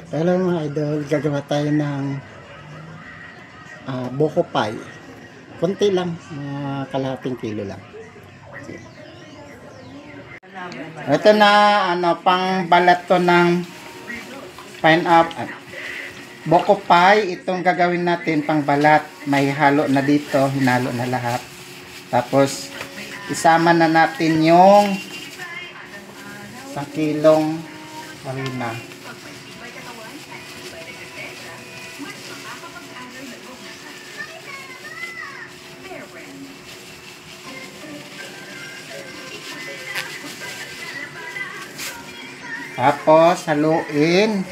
Hello mga idol, gagawa tayo ng buko pie. Konti lang, mga kalahating kilo lang. Ito na, pang balat to ng pineapple. Buko pie, itong gagawin natin pang balat. May halo na dito, hinalo na lahat. Tapos, isama na natin yung 1 kilong harina. Tapos, haluin.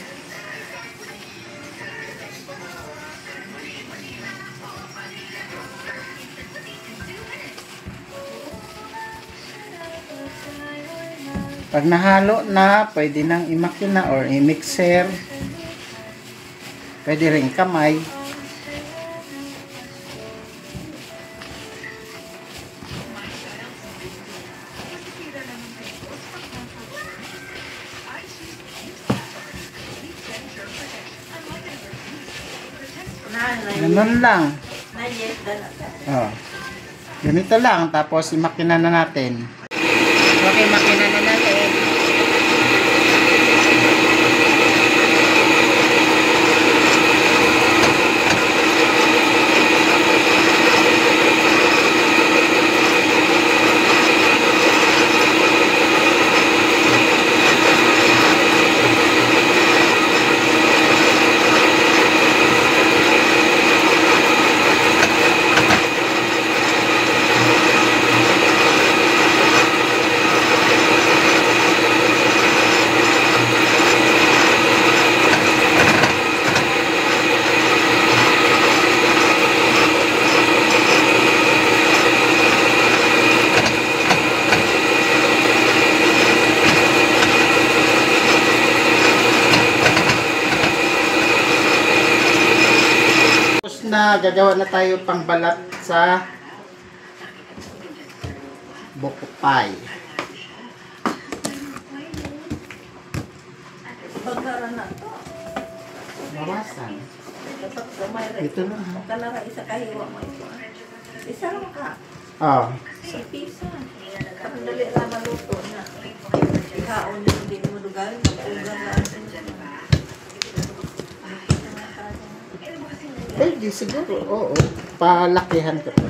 Pag nahalo na, pwede nang imakina or i-mixer. Pwede rin kamay. Ganun lang. Oh. Ganito lang. Tapos imakina na natin. Okay, makina na natin. Na gagawa na tayo pang balat sa buko pie. Bawasan. Ito lang ha. Kalara isa kahiwa mo ito. Isa lang ka. Oh. Sa pisa. Kapandali lang maluto na. Ikaon yung hindi mo lugar. Mag-ugar lang. Pwede siguro, oo. Palakihan ka pa.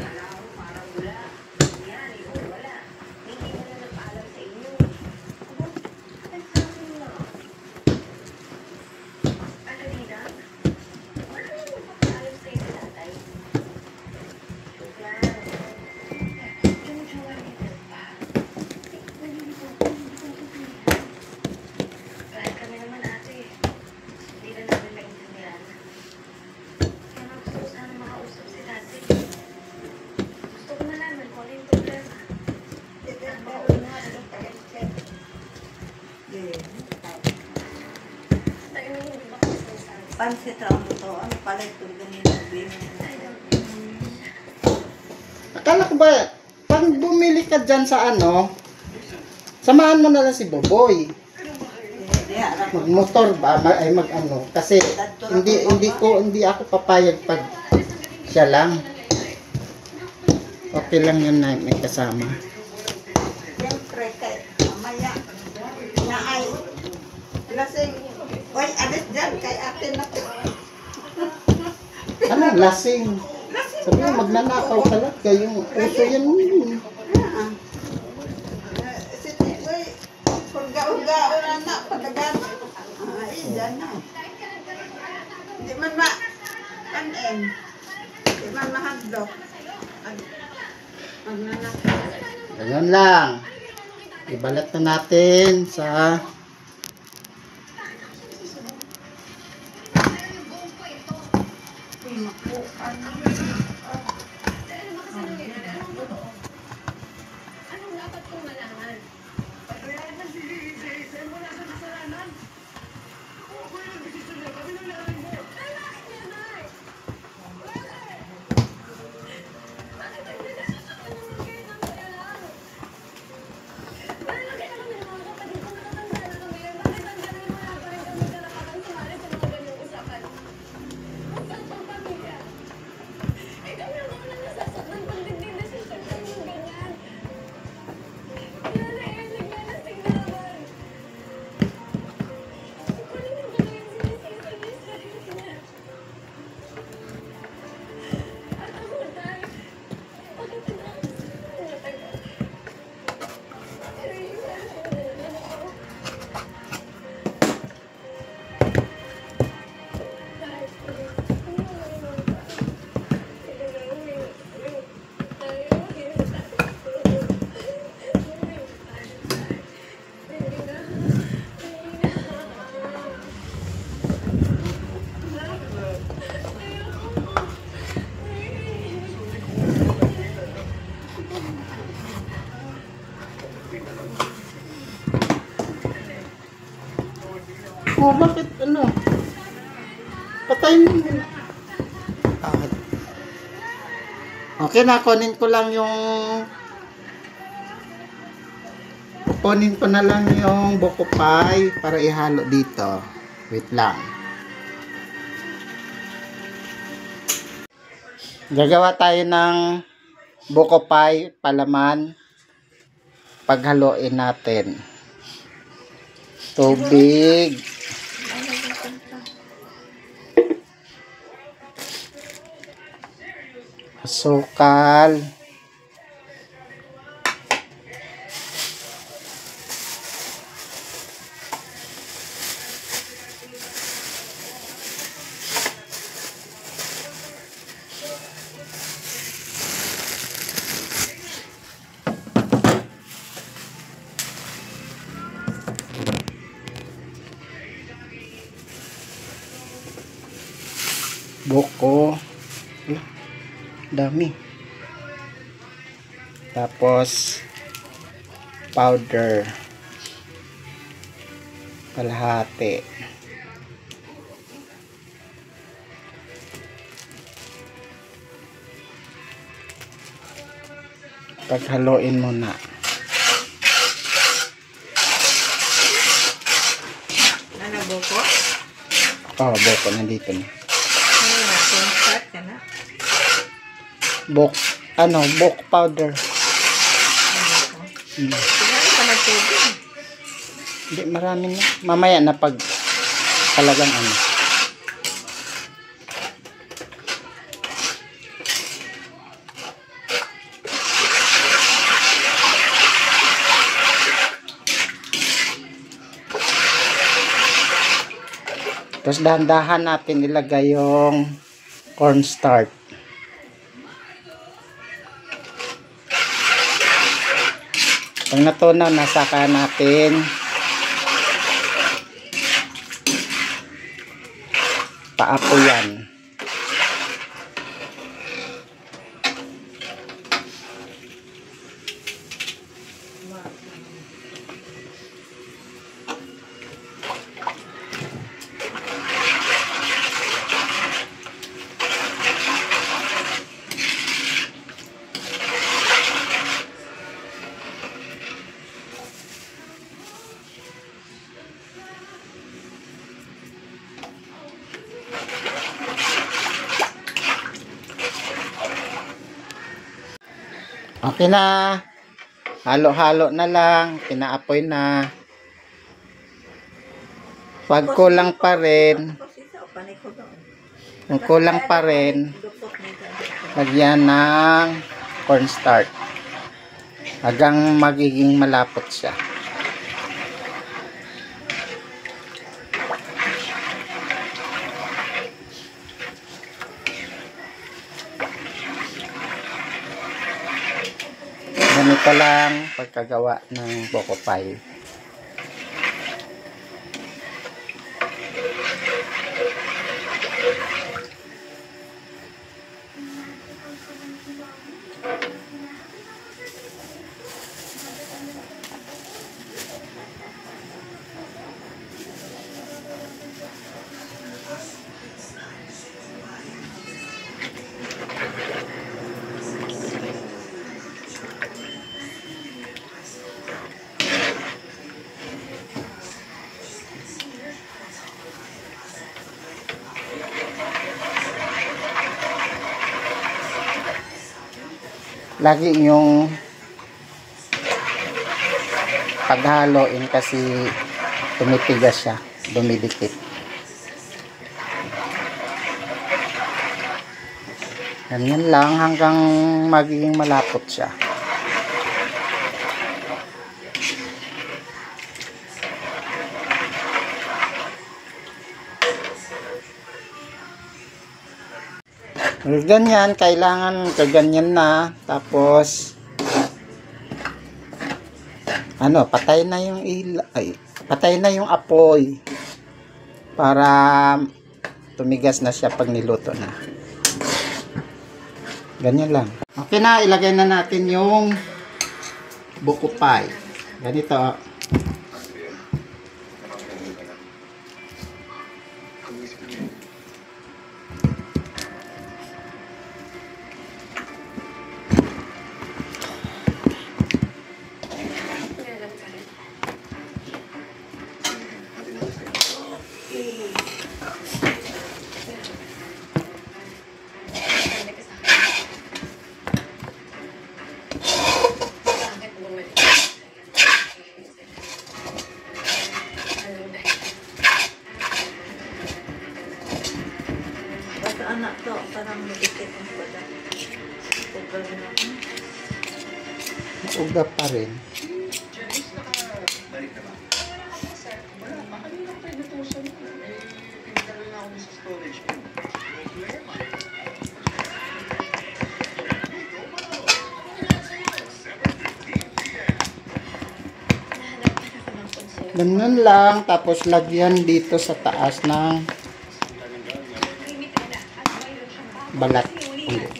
Pansit lang ito. Ano pala ito? Ganyan. Akala ko ba, pag bumili ka dyan sa samahan mo na lang si Boboy. Magmotor ba? Ay mag-ano. Kasi hindi ako papayag pag siya lang. Okay lang yun na may kasama. Siyempre, kay mamaya na ay lasing. Uy, alis dyan kay atin na. Ano, lasing. Sabi mo, magnanakaw ka lang. Kayong uso yan. Uy, pagka-uga-o na na, padagan. Ay, dyan na. Hindi man kanin. Hindi man mahadlok. Magnanakaw. Ganyan lang. Ibalat na natin sa Oh, bakit ano? Patayin mo muna. Bakit? Okay na, kunin ko lang yung kunin ko na lang yung buko pie para ihalo dito. Wait lang. Gagawa tayo ng buko pie palaman. Paghaluin natin. Tubig. Asukal. Buko. Dami. Tapos powder. Kalahati. Paghaluin mo na. Ano, buko? Oh, buko nandito na. Ano na, start ka na? Buko powder. Siguro pa na tubig. Hindi, marami na. Mamaya na pag talagang ano. Tapos dahan-dahan natin ilagay yung cornstarch. Pag natunaw, nasaka natin paapo yan. Okay na. Halo-halo na lang. Pinaapoy na. Pag kulang pa rin, kung kulang pa rin, lagyan ng cornstarch. Hanggang magiging malapot siya. Ganito lang pagkagawa ng buko pie. Lagi yung paghaloin kasi tumitigas siya, dumidikit. Ganyan lang hanggang magiging malapot siya. Ganyan, kailangan kaganyan na. Tapos ano, patay na yung patay na yung apoy para tumigas na siya pag niluto na. Ganyan lang. Okay na, ilagay na natin yung buko pie. Ganito. Basta anak to, parang magigit ang pala. Pagkali na ako. Mauga pa rin. Ganun lang, tapos lagyan dito sa taas ng balat. Ulit.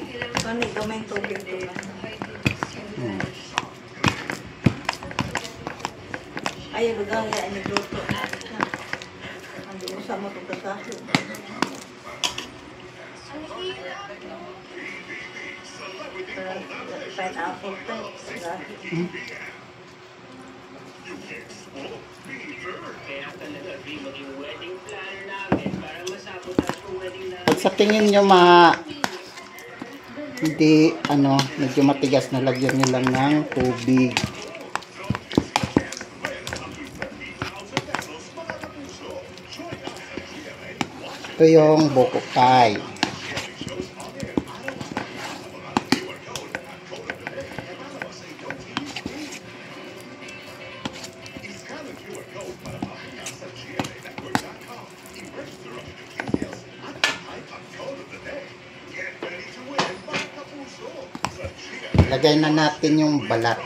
Ano, gamay tubig ko lang. Ay, bagaya, anigluto. Ando mo sa mga pagkakaso. Pineapple tayo. Pag sa tingin nyo hindi medyo matigas na lagyan nyo lang ng tubig. Ito yung buko pie. Lagay na natin yung balat.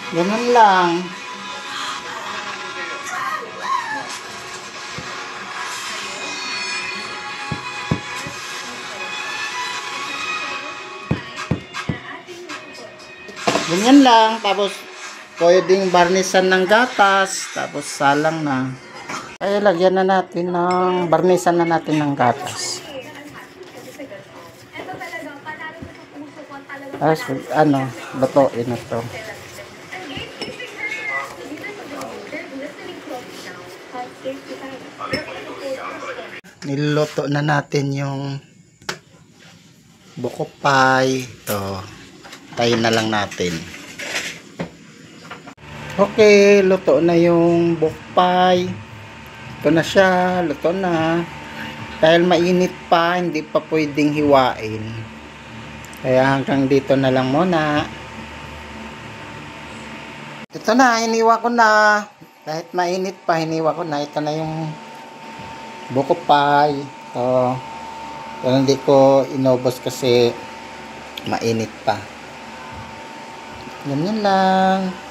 Ganun lang. Ganyan lang. Tapos, pwedeng barnisan ng gatas. Tapos, salang na. Kaya lagyan na natin ng, barnisan na natin ng gatas. Tapos, lutuin na to. Niluto na natin yung buko pie. Ito. Tayin na lang natin. Okay, luto na yung buko pie. Ito na siya. Luto na. Dahil mainit pa, hindi pa pwedeng hiwain. Kaya hanggang dito na lang muna. Ito na, hiniwa ko na. Kahit mainit pa, hiniwa ko na. Ito na yung buko pie. Ito. Pero hindi ko inubos kasi mainit pa. Ganyan lang.